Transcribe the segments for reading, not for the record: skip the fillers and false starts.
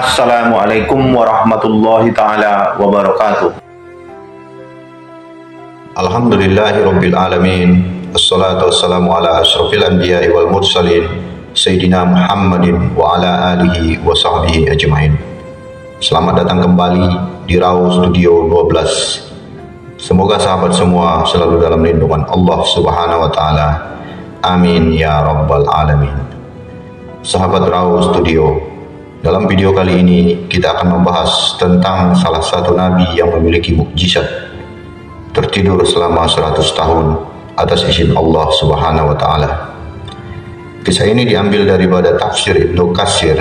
Assalamualaikum warahmatullahi ta'ala wabarakatuh. Alhamdulillahirabbil alamin. Wassalatu wassalamu ala asyrafil anbiya'i wal mursalin Sayyidina Muhammadin wa ala alihi wa sahbihi ajma'in. Selamat datang kembali di Raw Studio 12. Semoga sahabat semua selalu dalam lindungan Allah Subhanahu wa taala. Amin ya rabbal alamin. Sahabat Raw Studio, dalam video kali ini kita akan membahas tentang salah satu nabi yang memiliki mukjizat tertidur selama 100 tahun atas izin Allah Subhanahu wa taala. Kisah ini diambil daripada tafsir Ibnu Katsir,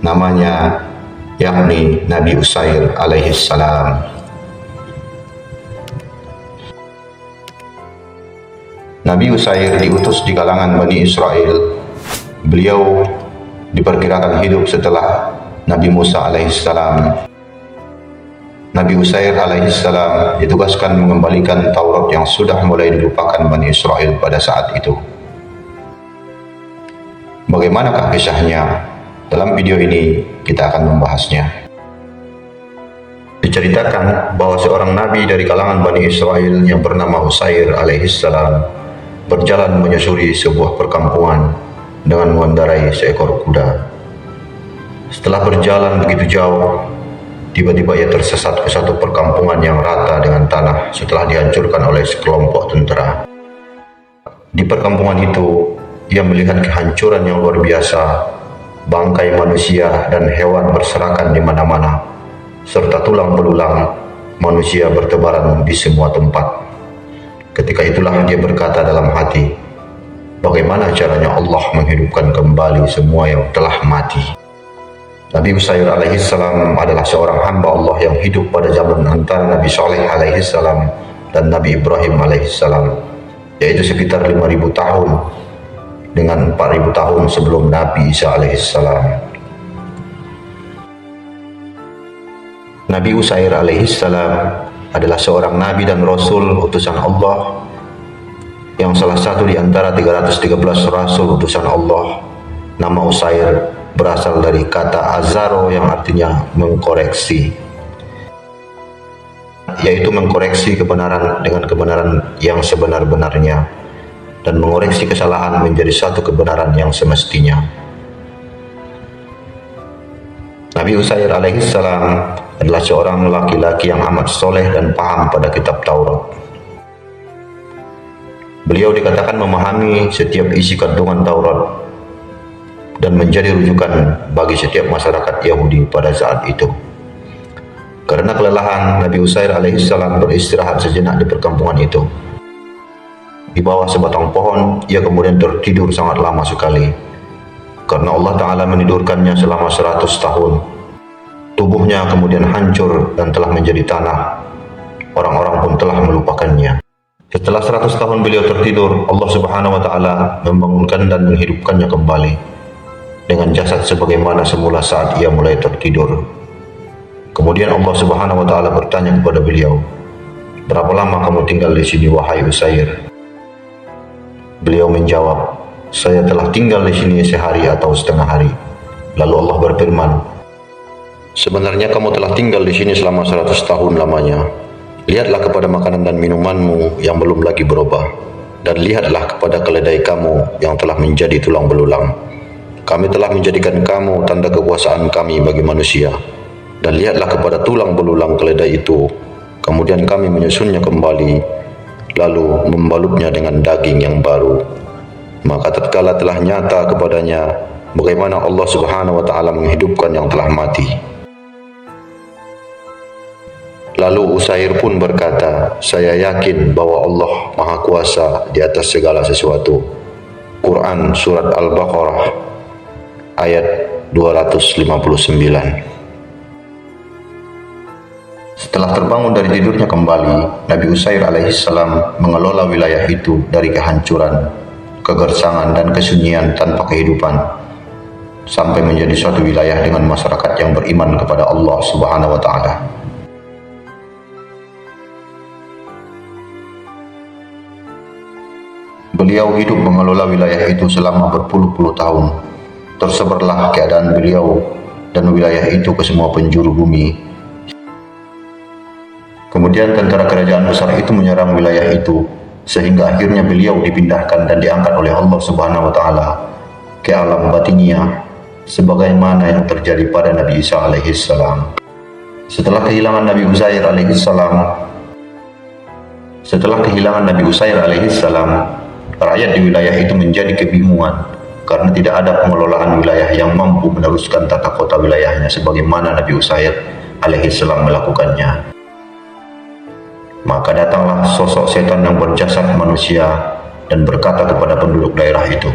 namanya yakni Nabi Uzair alaihi salam. Nabi Uzair diutus di kalangan Bani Israel. Beliau diperkirakan hidup setelah Nabi Musa alaihissalam. Nabi Uzair alaihissalam ditugaskan mengembalikan Taurat yang sudah mulai dilupakan Bani Israel pada saat itu. Bagaimanakah kisahnya? Dalam video ini kita akan membahasnya. Diceritakan bahwa seorang nabi dari kalangan Bani Israel yang bernama Uzair alaihissalam berjalan menyusuri sebuah perkampungan dengan mengendarai seekor kuda. Setelah berjalan begitu jauh, tiba-tiba ia tersesat ke satu perkampungan yang rata dengan tanah setelah dihancurkan oleh sekelompok tentara. Di perkampungan itu, ia melihat kehancuran yang luar biasa, bangkai manusia dan hewan berserakan di mana-mana, serta tulang belulang manusia bertebaran di semua tempat. Ketika itulah dia berkata dalam hati, bagaimana caranya Allah menghidupkan kembali semua yang telah mati? Nabi Uzair alaihissalam adalah seorang hamba Allah yang hidup pada zaman antara Nabi Saleh alaihissalam dan Nabi Ibrahim alaihissalam, yaitu sekitar 5.000 tahun dengan 4.000 tahun sebelum Nabi Isa alaihissalam. Nabi Uzair alaihissalam adalah seorang nabi dan rasul utusan Allah, yang salah satu di antara 313 rasul utusan Allah. Nama Uzair berasal dari kata azaro yang artinya mengkoreksi, yaitu mengkoreksi kebenaran dengan kebenaran yang sebenar-benarnya dan mengoreksi kesalahan menjadi satu kebenaran yang semestinya. Nabi Uzair alaihissalam adalah seorang laki-laki yang amat soleh dan paham pada kitab Taurat. Beliau dikatakan memahami setiap isi kandungan Taurat dan menjadi rujukan bagi setiap masyarakat Yahudi pada saat itu. Karena kelelahan, Nabi Uzair alaihissalam beristirahat sejenak di perkampungan itu. Di bawah sebatang pohon, ia kemudian tertidur sangat lama sekali. Karena Allah Ta'ala menidurkannya selama 100 tahun. Tubuhnya kemudian hancur dan telah menjadi tanah. Orang-orang pun telah melupakannya. Setelah 100 tahun beliau tertidur, Allah Subhanahu wa taala membangunkan dan menghidupkannya kembali dengan jasad sebagaimana semula saat ia mulai tertidur. Kemudian Allah Subhanahu wa taala bertanya kepada beliau, "Berapa lama kamu tinggal di sini wahai Uzair?" Beliau menjawab, "Saya telah tinggal di sini sehari atau setengah hari." Lalu Allah berfirman, "Sebenarnya kamu telah tinggal di sini selama 100 tahun lamanya. Lihatlah kepada makanan dan minumanmu yang belum lagi berubah, dan lihatlah kepada keledai kamu yang telah menjadi tulang belulang. Kami telah menjadikan kamu tanda kekuasaan kami bagi manusia, dan lihatlah kepada tulang belulang keledai itu. Kemudian kami menyusunnya kembali, lalu membalutnya dengan daging yang baru. Maka tatkala telah nyata kepadanya bagaimana Allah Subhanahu wa taala menghidupkan yang telah mati." Lalu Uzair pun berkata, "Saya yakin bahwa Allah Maha Kuasa di atas segala sesuatu." Quran Surat Al-Baqarah ayat 259. Setelah terbangun dari tidurnya kembali, Nabi Uzair alaihissalam mengelola wilayah itu dari kehancuran, kegersangan dan kesunyian tanpa kehidupan, sampai menjadi suatu wilayah dengan masyarakat yang beriman kepada Allah Subhanahu wa taala. Beliau hidup mengelola wilayah itu selama berpuluh-puluh tahun. Tersebarlah keadaan beliau dan wilayah itu ke semua penjuru bumi. Kemudian tentara kerajaan besar itu menyerang wilayah itu, sehingga akhirnya beliau dipindahkan dan diangkat oleh Allah Subhanahu wa taala ke alam batinia, sebagaimana yang terjadi pada Nabi Isa alaihissalam. Setelah kehilangan Nabi Uzair alaihissalam, rakyat di wilayah itu menjadi kebingungan karena tidak ada pengelolaan wilayah yang mampu meneruskan tata kota wilayahnya sebagaimana Nabi Uzair alaihissalam melakukannya. Maka datanglah sosok setan yang berjasad manusia dan berkata kepada penduduk daerah itu,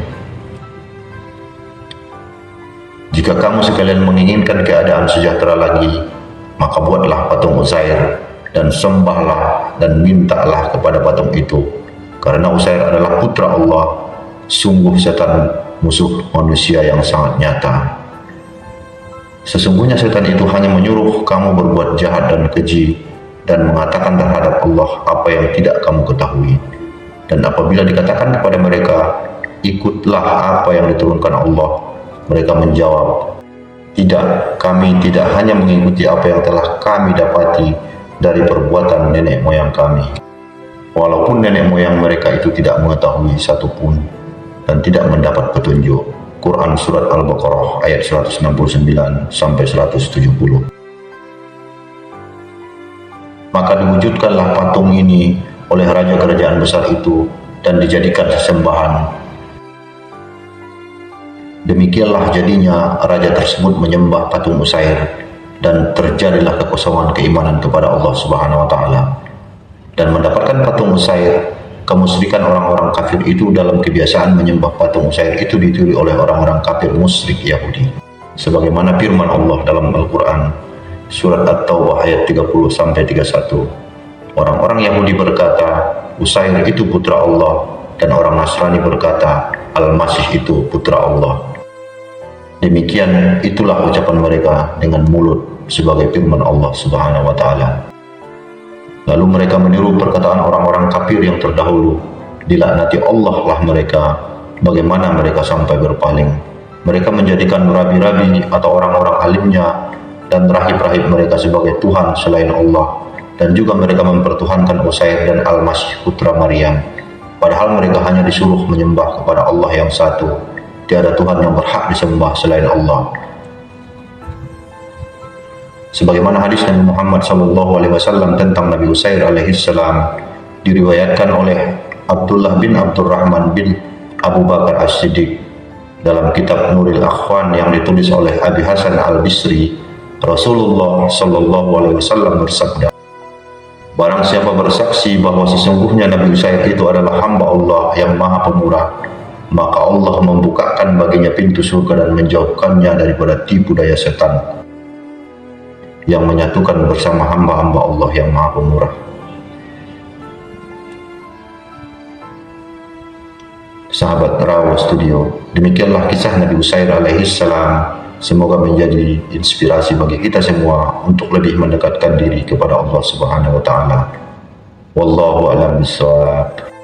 "Jika kamu sekalian menginginkan keadaan sejahtera lagi, maka buatlah patung Uzair dan sembahlah dan mintalah kepada patung itu, karena Uzair adalah putra Allah. Sungguh setan musuh manusia yang sangat nyata. Sesungguhnya setan itu hanya menyuruh kamu berbuat jahat dan keji dan mengatakan terhadap Allah apa yang tidak kamu ketahui. Dan apabila dikatakan kepada mereka, ikutlah apa yang diturunkan Allah, mereka menjawab, tidak, kami tidak hanya mengikuti apa yang telah kami dapati dari perbuatan nenek moyang kami. Walaupun nenek moyang mereka itu tidak mengetahui satupun dan tidak mendapat petunjuk." Quran Surat Al-Baqarah ayat 169 sampai 170. Maka diwujudkanlah patung ini oleh raja kerajaan besar itu dan dijadikan sesembahan. Demikianlah jadinya raja tersebut menyembah patung Uzair, dan terjadilah kekosongan keimanan kepada Allah Subhanahu wa taala. Dan mendapatkan patung Uzair, kemusyrikan orang-orang kafir itu dalam kebiasaan menyembah patung Uzair itu ditiru oleh orang-orang kafir musyrik Yahudi. Sebagaimana firman Allah dalam Al-Quran Surat At-Taubah ayat 30-31. Orang-orang Yahudi berkata, Uzair itu putra Allah, dan orang Nasrani berkata, Al-Masih itu putra Allah. Demikian itulah ucapan mereka dengan mulut sebagai firman Allah Subhanahu wa taala. Lalu mereka meniru perkataan orang-orang kafir yang terdahulu. Dilaknati Allah lah mereka, bagaimana mereka sampai berpaling. Mereka menjadikan rabi-rabi atau orang-orang alimnya dan rahib-rahib mereka sebagai Tuhan selain Allah, dan juga mereka mempertuhankan Uzair dan Al-Masih putra Maryam, padahal mereka hanya disuruh menyembah kepada Allah yang satu. Tiada Tuhan yang berhak disembah selain Allah. Sebagaimana hadis Nabi Muhammad SAW tentang Nabi Uzair alaihissalam diriwayatkan oleh Abdullah bin Abdurrahman bin Abu Bakar As-Siddiq dalam kitab Nuril Akhwan yang ditulis oleh Abi Hasan Al-Bisri. Rasulullah SAW bersabda, barang siapa bersaksi bahwa sesungguhnya Nabi Uzair itu adalah hamba Allah yang maha pemurah, maka Allah membukakan baginya pintu surga dan menjauhkannya daripada tipu daya setan yang menyatukan bersama hamba-hamba Allah yang maha pemurah. Sahabat Rawa Studio, demikianlah kisah Nabi Uzair alaihissalam. Semoga menjadi inspirasi bagi kita semua untuk lebih mendekatkan diri kepada Allah Subhanahu wa taala. Wallahu a'lam bishawab.